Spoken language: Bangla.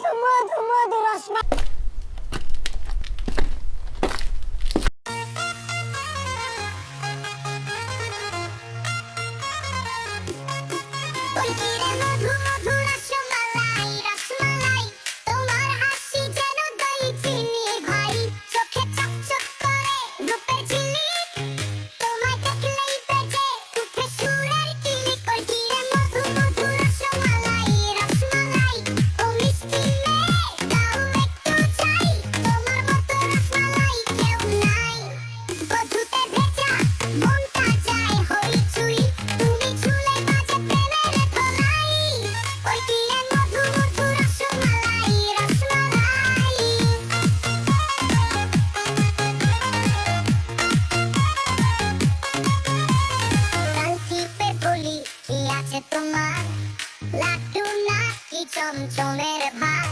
মধু মধু মধু রসমালাই। ওই কিরে মধু মধু রসমালাই রসমালাই, তোমার হাসি যেন দই চিনি ভাই, চোখে চকচক করে রূপের ঝিলিক, তোমায় দেখলেই বেজে উঠে সুরের কিলিক। ওই কিরে মধু মধু রসমালাই রসমালাই, ও মিষ্টি মেয়ে দাও একটু চাই, তোমার মতো রসমালাই কেউ নাই। মধুতে ভেজা মনটা যায় হইচই, তুমি ছুলে বাজে প্রেমের ধলাই। ওই কিরে মধু মধু রসমালাই রসমালাই। কাল টিপে বলি কি আছে তোমার, লাড্ডু নাকি চমচমের ভাত,